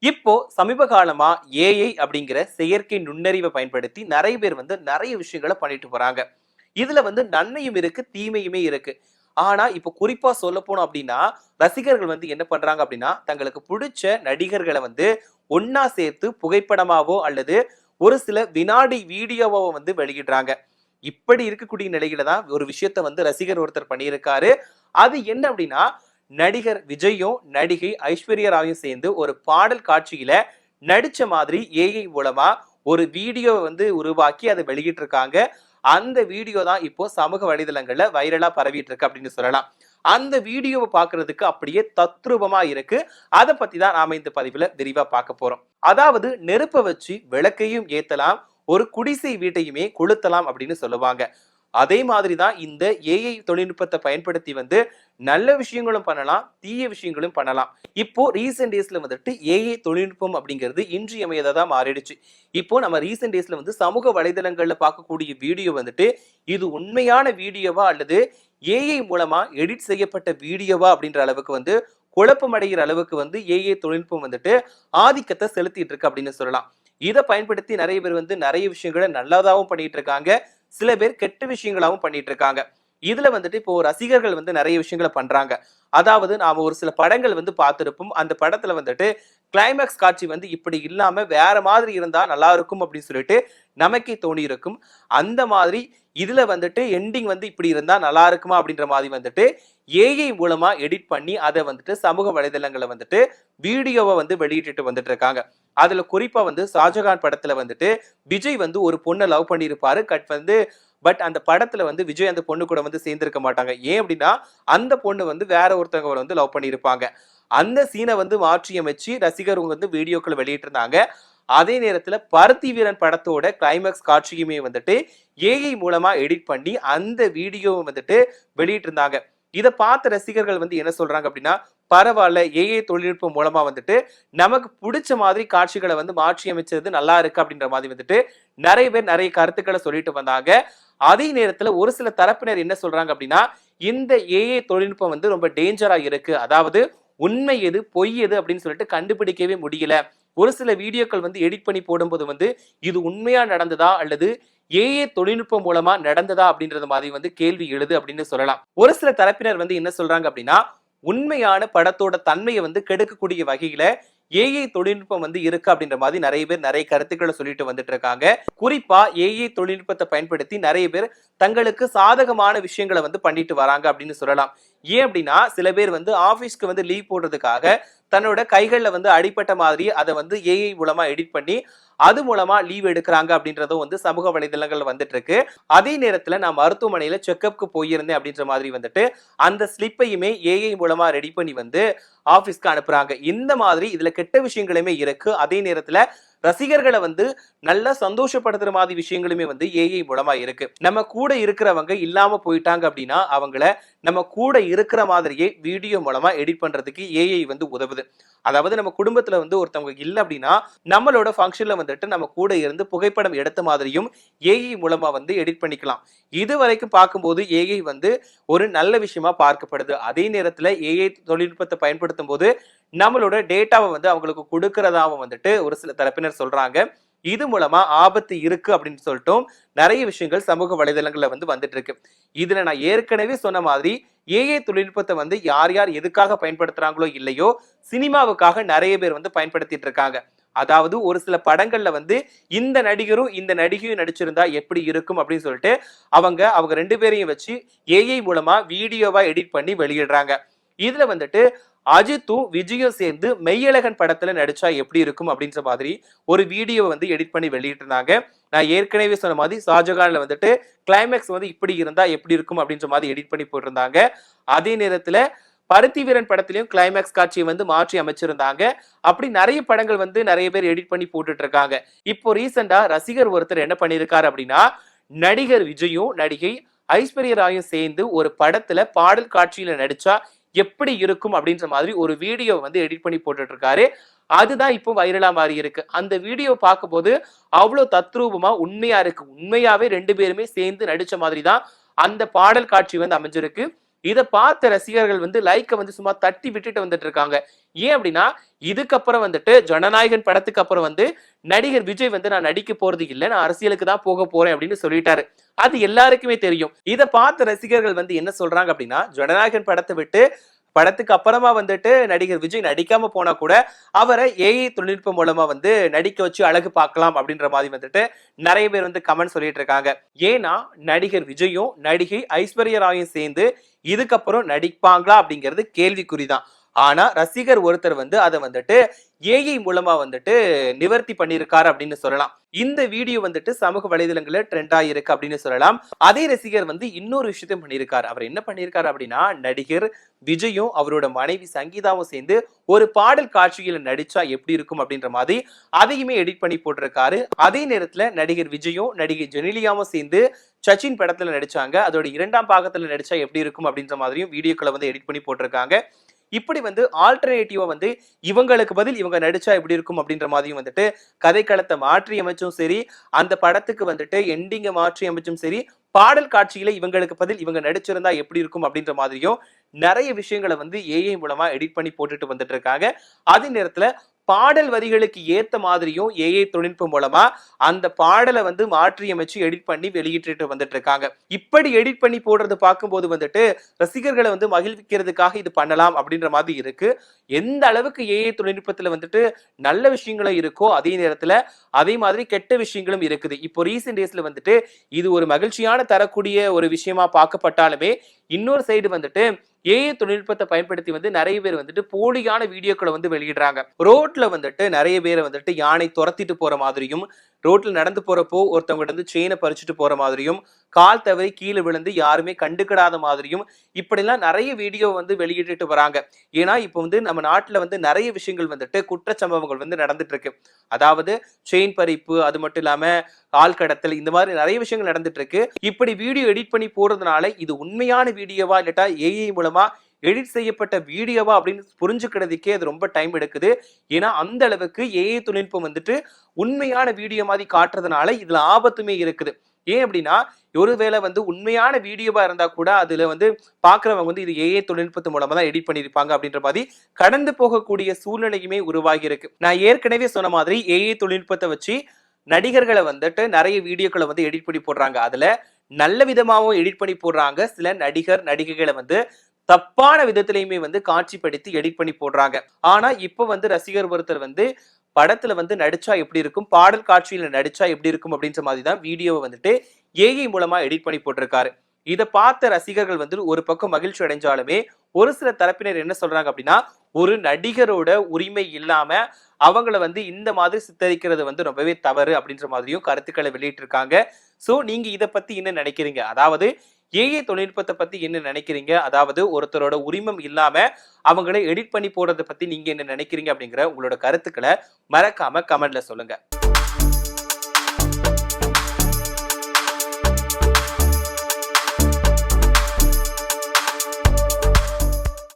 இப்போ சமீப காலமா ஏஐ அப்படிங்கிற செயற்கை நுண்ணறிவை பயன்படுத்தி நிறைய பேர் வந்து நிறைய விஷயங்களை பண்ணிட்டு போறாங்க. இதுல வந்து நன்மையும் இருக்கு, தீமையுமே இருக்கு. ஆனா இப்ப குறிப்பா சொல்ல போனோம் அப்படின்னா, ரசிகர்கள் வந்து என்ன பண்றாங்க அப்படின்னா, தங்களுக்கு புடிச்ச நடிகர்களை வந்து ஒண்ணா சேர்த்து புகைப்படமாவோ அல்லது ஒரு சில வினாடி வீடியோவோ வந்து வெளியிடுறாங்க. இப்படி இருக்கக்கூடிய நிலையில தான் ஒரு விஷயத்த வந்து ரசிகர் ஒருத்தர் பண்ணியிருக்காரு. அது என்ன அப்படின்னா, நடிகர் விஜயும் நடிகை ஐஸ்வர்யா ராயும் சேர்ந்து ஒரு பாடல் காட்சியில நடிச்ச மாதிரி ஏஐ மூலமா ஒரு வீடியோ வந்து உருவாக்கி அதை வெளியிட்டு இருக்காங்க. அந்த வீடியோ தான் இப்போ சமூக வலைதளங்கள்ல வைரலா பரவிட்டு இருக்கு அப்படின்னு சொல்லலாம். அந்த வீடியோவை பார்க்கிறதுக்கு அப்படியே தத்ரூபமா இருக்கு. அதை பத்தி தான் நாம இந்த பதிவுல விரிவா பார்க்க போறோம். அதாவது நெருப்பை வச்சு விளக்கையும் ஏத்தலாம், ஒரு குடிசை வீட்டையுமே கொளுத்தலாம் அப்படின்னு சொல்லுவாங்க. அதே மாதிரி தான் இந்த ஏஐ தொழில்நுட்பத்தை பயன்படுத்தி வந்து நல்ல விஷயங்களும் பண்ணலாம், தீய விஷயங்களும் பண்ணலாம். இப்போ ரீசெண்ட் டேஸ்ல வந்துட்டு ஏஐ தொழில்நுட்பம் அப்படிங்கிறது இன்றியமையாததா மாறிடுச்சு. இப்போ நம்ம ரீசெண்ட் டேஸ்ல வந்து சமூக வலைதளங்கள்ல பார்க்கக்கூடிய வீடியோ வந்துட்டு இது உண்மையான வீடியோவா அல்லது ஏஐ மூலமா எடிட் செய்யப்பட்ட வீடியோவா அப்படின்ற அளவுக்கு வந்து குழப்பம் அடைகிற அளவுக்கு வந்து ஏஐ தொழில்நுட்பம் வந்துட்டு ஆதிக்கத்தை செலுத்திட்டு இருக்கு அப்படின்னு சொல்லலாம். இதை பயன்படுத்தி நிறைய பேர் வந்து நிறைய விஷயங்களை நல்லதாகவும் பண்ணிட்டு இருக்காங்க, சில பேர் கெட்ட விஷயங்களாவும் பண்ணிட்டு இருக்காங்க. இதுல வந்துட்டு இப்போ ரசிகர்கள் வந்து நிறைய விஷயங்களை பண்றாங்க. அதாவது நாம ஒரு சில படங்கள் வந்து பார்த்திருப்போம். அந்த படத்துல வந்துட்டு கிளைமேக்ஸ் காட்சி வந்து இப்படி இல்லாம வேற மாதிரி இருந்தா நல்லா இருக்கும் அப்படின்னு சொல்லிட்டு நமக்கே தோணி இருக்கும். அந்த மாதிரி இதுல வந்துட்டு எண்டிங் வந்து இப்படி இருந்தா நல்லா இருக்குமா அப்படின்ற மாதிரி வந்துட்டு ஏஐ மூலமா எடிட் பண்ணி அதை வந்துட்டு சமூக வலைதளங்களை வந்துட்டு வீடியோவை வந்து வெளியிட்டு வந்துட்டு இருக்காங்க. அதுல குறிப்பா வந்து ஷாஜகான் படத்துல வந்துட்டு விஜய் வந்து ஒரு பொண்ணை லவ் பண்ணியிருப்பாரு. பட் அந்த படத்துல வந்து விஜய் அந்த பொண்ணு கூட வந்து சேர்ந்திருக்க மாட்டாங்க. ஏன் அப்படின்னா அந்த பொண்ணு வந்து வேற ஒருத்தவங்க வந்து லவ் பண்ணியிருப்பாங்க. அந்த சீனை வந்து மாற்றி அமைச்சு ரசிகர் வந்து வீடியோக்கள் வெளியிட்டு இருந்தாங்க. அதே நேரத்துல பருத்தி வீரன் படத்தோட கிளைமேக்ஸ் காட்சியுமே வந்துட்டு ஏஐ மூலமா எடிட் பண்ணி அந்த வீடியோவை வந்துட்டு வெளியிட்டு இருந்தாங்க. இதை பார்த்த ரசிகர்கள் வந்து என்ன சொல்றாங்க அப்படின்னா, பரவாயில்ல, ஏஐ தொழில்நுட்பம் மூலமா வந்துட்டு நமக்கு பிடிச்ச மாதிரி காட்சிகளை வந்து மாற்றி அமைச்சது நல்லா இருக்கு அப்படின்ற மாதிரி வந்துட்டு நிறைய பேர் நிறைய கருத்துக்களை சொல்லிட்டு வந்தாங்க. அதே நேரத்துல ஒரு சில தரப்பினர் என்ன சொல்றாங்க அப்படின்னா, இந்த ஏஐ தொழில்நுட்பம் வந்து ரொம்ப டேஞ்சரா இருக்கு. அதாவது உண்மை எது பொய் எது அப்படின்னு சொல்லிட்டு கண்டுபிடிக்கவே முடியல. ஒரு சில வீடியோக்கள் வந்து எடிட் பண்ணி போடும்போது வந்து இது உண்மையா நடந்ததா அல்லது ஏஐ தொழில்நுட்பம் மூலமா நடந்ததா அப்படின்றது மாதிரி வந்து கேள்வி எழுது அப்படின்னு சொல்லலாம். ஒரு சில தரப்பினர் வந்து என்ன சொல்றாங்க அப்படின்னா, உண்மையான படத்தோட தன்மையை வந்து கெடுக்கக்கூடிய வகையில ஏஐ தொழில்நுட்பம் வந்து இருக்கு அப்படின்ற மாதிரி நிறைய பேர் நிறைய கருத்துக்களை சொல்லிட்டு வந்துட்டு இருக்காங்க. குறிப்பா ஏஐ தொழில்நுட்பத்தை பயன்படுத்தி நிறைய பேர் தங்களுக்கு சாதகமான விஷயங்களை வந்து பண்ணிட்டு வராங்க அப்படின்னு சொல்லலாம். ஏன் அப்படின்னா சில பேர் வந்து ஆபீஸ்க்கு வந்து லீவ் போடுறதுக்காக தன்னோட கைகள்ல வந்து அடிப்பட்ட மாதிரி அதை வந்து ஏஐ மூலமா எடிட் பண்ணி அது மூலமா லீவ் எடுக்கிறாங்க அப்படின்றதும் வந்து சமூக வலைதளங்கள் வந்துட்டு இருக்கு. அதே நேரத்துல நான் மருத்துவமனையில செக்அப்க்கு போயிருந்தேன் அப்படின்ற மாதிரி வந்துட்டு அந்த ஸ்லிப்பையுமே ஏஐ மூலமா ரெடி பண்ணி வந்து ஆபீஸ்க்கு அனுப்புறாங்க. இந்த மாதிரி இதுல கெட்ட விஷயங்களுமே இருக்கு. அதே நேரத்துல ரசிகர்களை வந்து நல்லா சந்தோஷப்படுத்துற மாதிரி விஷயங்களுமே வந்து ஏஐ மூலமா இருக்கு. நம்ம கூட இருக்கிறவங்க இல்லாம போயிட்டாங்க அப்படின்னா அவங்கள நம்ம கூட இருக்கிற மாதிரியே வீடியோ மூலமா எடிட் பண்றதுக்கு ஏஐ வந்து உதவுது. அதாவது நம்ம குடும்பத்துல வந்து ஒருத்தவங்க இல்லை அப்படின்னா நம்மளோட ஃபங்க்ஷன்ல வந்துட்டு நம்ம கூட இருந்து புகைப்படம் எடுத்த மாதிரியும் ஏஐ மூலமா வந்து எடிட் பண்ணிக்கலாம். இது வரைக்கும் பார்க்கும்போது ஏஐ வந்து ஒரு நல்ல விஷயமா பார்க்கப்படுது. அதே நேரத்துல ஏஐ தொழில்நுட்பத்தை பயன்படுத்தும் போது நம்மளோட டேட்டாவை வந்து அவங்களுக்கு கொடுக்கறதாவும் வந்துட்டு ஒரு சில தரப்பினர் சொல்றாங்க. இது மூலமா ஆபத்து இருக்கு அப்படின்னு சொல்லிட்டும் நிறைய விஷயங்கள் சமூக வலைதளங்கள்ல வந்து வந்துட்டு இருக்கு. இதுல நான் ஏற்கனவே சொன்ன மாதிரி ஏஐ தொழில்நுட்பத்தை வந்து யார் யார் எதுக்காக பயன்படுத்துறாங்களோ இல்லையோ சினிமாவுக்காக நிறைய பேர் வந்து பயன்படுத்திட்டு இருக்காங்க. அதாவது ஒரு சில படங்கள்ல வந்து இந்த நடிகரும் இந்த நடிகையும் நடிச்சிருந்தா எப்படி இருக்கும் அப்படின்னு சொல்லிட்டு அவங்க ரெண்டு பேரையும் வச்சு ஏஐ மூலமா வீடியோவா எடிட் பண்ணி வெளியிடுறாங்க. இதுல வந்துட்டு அஜித்தும் விஜயும் சேர்ந்து மெய்யழகன் படத்துல நடிச்சா எப்படி இருக்கும் அப்படின்ற மாதிரி ஒரு வீடியோ வந்து எடிட் பண்ணி வெளியிட்டு இருந்தாங்க. நான் ஏற்கனவே சொன்ன மாதிரி ஷாஜகான்ல வந்துட்டு கிளைமேக்ஸ் வந்து இப்படி இருந்தா எப்படி இருக்கும் அப்படின்ற மாதிரி எடிட் பண்ணி போட்டிருந்தாங்க. அதே நேரத்துல பருத்தி வீரன் படத்திலையும் கிளைமேக்ஸ் காட்சியை வந்து மாற்றி அமைச்சிருந்தாங்க. அப்படி நிறைய படங்கள் வந்து நிறைய பேர் எடிட் பண்ணி போட்டுட்டு இருக்காங்க. இப்போ ரீசெண்டா ரசிகர் ஒருத்தர் என்ன பண்ணிருக்காரு அப்படின்னா, நடிகர் விஜயும் நடிகை ஐஸ்வர்யா ராயும் சேர்ந்து ஒரு படத்துல பாடல் காட்சியில நடிச்சா எப்படி இருக்கும் அப்படின்ற மாதிரி ஒரு வீடியோ வந்து எடிட் பண்ணி போட்டுட்டு இருக்காரு. அதுதான் இப்போ வைரலா மாறி இருக்கு. அந்த வீடியோ பார்க்கும்போது அவ்வளவு தத்ரூபமா உண்மையா இருக்கு. உண்மையாவே ரெண்டு பேருமே சேர்ந்து நடிச்ச மாதிரி தான் அந்த பாடல் காட்சி வந்து அமைஞ்சிருக்கு. இத பார்த்த ரசிகர்கள் வந்து லைக்க வந்து சும்மா தட்டி விட்டுட்டு வந்துட்டு இருக்காங்க. ஏன் அப்படின்னா, இதுக்கப்புறம் வந்துட்டு ஜனநாயகன் படத்துக்கு அப்புறம் வந்து நடிகர் விஜய் வந்து நான் நடிக்க போறது இல்ல. நான் அரசியலுக்கு தான் போக போறேன் அப்படின்னு சொல்லிட்டாரு. அது எல்லாருக்குமே தெரியும். இத பார்த்த ரசிகர்கள் வந்து என்ன சொல்றாங்க அப்படின்னா, ஜனநாயகன் படத்த விட்டு படத்துக்கு அப்புறமா வந்துட்டு நடிகர் விஜய் நடிக்காம போனா கூட அவரை ஏஐ தொழில்நுட்பம் மூலமா வந்து நடிக்க வச்சு அழகு பார்க்கலாம் அப்படின்ற மாதிரி வந்துட்டு நிறைய பேர் வந்து கமெண்ட் சொல்லிட்டு இருக்காங்க. ஏன்னா நடிகர் விஜயும் நடிகை ஐஸ்வர்யா ராயும் சேர்ந்து இதுக்கப்புறம் நடிப்பாங்களா அப்படிங்கிறது கேள்விக்குறிதான். ஆனா ரசிகர் ஒருத்தர் வந்து அதை வந்துட்டு ஏஐ மூலமா வந்துட்டு நிவர்த்தி பண்ணியிருக்காரு அப்படின்னு சொல்லலாம். இந்த வீடியோ வந்துட்டு சமூக வலைதளங்கள்ல ட்ரெண்ட் ஆயிருக்கு அப்படின்னு சொல்லலாம். அதே ரசிகர் வந்து இன்னொரு விஷயத்தையும் பண்ணியிருக்காரு. அவர் என்ன பண்ணியிருக்காரு அப்படின்னா, நடிகர் விஜயும் அவரோட மனைவி சங்கீதாவும் சேர்ந்து ஒரு பாடல் காட்சியில நடிச்சா எப்படி இருக்கும் அப்படின்ற மாதிரி அதையுமே எடிட் பண்ணி போட்டிருக்காரு. அதே நேரத்துல நடிகர் விஜயும் நடிகை ஜெனிலியாவும் சேர்ந்து சச்சின் படத்துல நடிச்சாங்க. அதோட 2ஆம் பாகத்துல நடிச்சா எப்படி இருக்கும் அப்படின்ற மாதிரியும் வீடியோக்களை வந்து எடிட் பண்ணி போட்டிருக்காங்க. இப்படி வந்து ஆல்டர்னேட்டிவா வந்து இவங்களுக்கு பதில் இவங்க நடிச்சா எப்படி இருக்கும் அப்படின்ற மாதிரியும் வந்துட்டு கதைக்களத்தை மாற்றி அமைச்சும் சரி, அந்த படத்துக்கு வந்துட்டு எண்டிங்கை மாற்றி அமைச்சும் சரி, பாடல் காட்சியில இவங்களுக்கு பதில் இவங்க நடிச்சிருந்தா எப்படி இருக்கும் அப்படின்ற மாதிரியும் நிறைய விஷயங்களை வந்து ஏஐ மூலமா எடிட் பண்ணி போட்டுட்டு வந்துட்டு இருக்காங்க. அதே நேரத்துல பாடல் வரிகளுக்கு ஏத்த மாதிரியும் ஏஐ தொழில்நுட்பம் மூலமா அந்த பாடலை வந்து மாற்றி அமைச்சு எடிட் பண்ணி வெளியிட்டு வந்துட்டு இருக்காங்க. இப்படி எடிட் பண்ணி போடுறது பார்க்கும்போது வந்துட்டு ரசிகர்களை வந்து மகிழ்விக்கிறதுக்காக இது பண்ணலாம் அப்படின்ற மாதிரி இருக்கு. எந்த அளவுக்கு ஏஐ தொழில்நுட்பத்துல வந்துட்டு நல்ல விஷயங்களும் இருக்கோ அதே நேரத்துல அதே மாதிரி கெட்ட விஷயங்களும் இருக்குது. இப்போ ரீசெண்ட் டேஸ்ல வந்துட்டு இது ஒரு மகிழ்ச்சியான தரக்கூடிய ஒரு விஷயமா பார்க்கப்பட்டாலுமே இன்னொரு சைடு வந்துட்டு ஏஐ தொழில்நுட்பத்தை பயன்படுத்தி வந்து நிறைய பேர் வந்துட்டு போலியான வீடியோக்களை வந்து வெளியிடுறாங்க. ரோட்ல வந்துட்டு நிறைய பேரை வந்துட்டு யானை துரத்திட்டு போற மாதிரியும், ரோட்ல நடந்து போறப்போ ஒருத்தவங்க வந்து செயினை பறிச்சுட்டு போற மாதிரியும், கால் தவறி கீழே விழுந்து யாருமே கண்டுக்கிடாத மாதிரியும் இப்படிலாம் நிறைய வீடியோ வந்து வெளியிட்டு வராங்க. ஏன்னா இப்போ வந்து நம்ம நாட்டுல வந்து நிறைய விஷயங்கள் வந்துட்டு குற்றச்சம்பவங்கள் வந்து நடந்துட்டு இருக்கு. அதாவது செயின் பறிப்பு, அது மட்டும் இல்லாம ஆள் கடத்தல், இந்த மாதிரி நிறைய விஷயங்கள் நடந்துட்டு இருக்கு. இப்படி வீடியோ எடிட் பண்ணி போடுறதுனால இது உண்மையான வீடியோவா இல்லட்டா ஏஐ மூலமா எடிட் செய்யப்பட்ட வீடியோவா அப்படின்னு புரிஞ்சுக்கிறதுக்கே அது ரொம்ப டைம் எடுக்குது. ஏன்னா அந்த அளவுக்கு ஏஐ தொழில்நுட்பம் வந்துட்டு உண்மையான வீடியோ மாதிரி காட்டுறதுனால இதுல ஆபத்துமே இருக்குது. ஏன் அப்படின்னா ஒருவேளை வந்து உண்மையான வீடியோவா இருந்தா கூட அதுல வந்து பாக்குறவங்க வந்து இது ஏஐ தொழில்நுட்பத்து மூலமா தான் எடிட் பண்ணிருப்பாங்க அப்படின்ற மாதிரி கடந்து போகக்கூடிய சூழ்நிலையுமே உருவாகி இருக்கு. நான் ஏற்கனவே சொன்ன மாதிரி ஏஐ தொழில்நுட்பத்தை வச்சு நடிகர்களை வந்துட்டு நிறைய வீடியோக்களை வந்து எடிட் பண்ணி போடுறாங்க. அதுல நல்ல விதமாவும் எடிட் பண்ணி போடுறாங்க. சில நடிகர் நடிகைகளை வந்து தப்பான விதத்திலையுமே வந்து காட்சிப்படுத்தி எடிட் பண்ணி போடுறாங்க. ஆனா இப்ப வந்து ரசிகர் ஒருத்தர் வந்து படத்துல வந்து நடிச்சா எப்படி இருக்கும், பாடல் காட்சியில நடிச்சா எப்படி இருக்கும் அப்படின்ற மாதிரி தான் வீடியோவை வந்துட்டு ஏஐ மூலமா எடிட் பண்ணி போட்டிருக்காரு. இதை பார்த்த ரசிகர்கள் வந்து ஒரு பக்கம் மகிழ்ச்சி அடைஞ்சாலுமே ஒரு சில தரப்பினர் என்ன சொல்றாங்க அப்படின்னா, ஒரு நடிகரோட உரிமை இல்லாம அவங்கள வந்து இந்த மாதிரி சித்தரிக்கிறது வந்து ரொம்பவே தவறு அப்படின்ற மாதிரியும் கருத்துக்களை வெளியிட்டு இருக்காங்க. சோ நீங்க இதை பத்தி என்ன நினைக்கிறீங்க? அதாவது ஏஐ தொழில்நுட்பத்தை பத்தி என்ன நினைக்கிறீங்க? அதாவது ஒருத்தரோட உரிமம் இல்லாம அவங்களை எடிட் பண்ணி போடுறதை பத்தி நீங்க என்ன நினைக்கிறீங்க அப்படிங்கிற உங்களோட கருத்துக்களை மறக்காம கமெண்ட்ல சொல்லுங்க.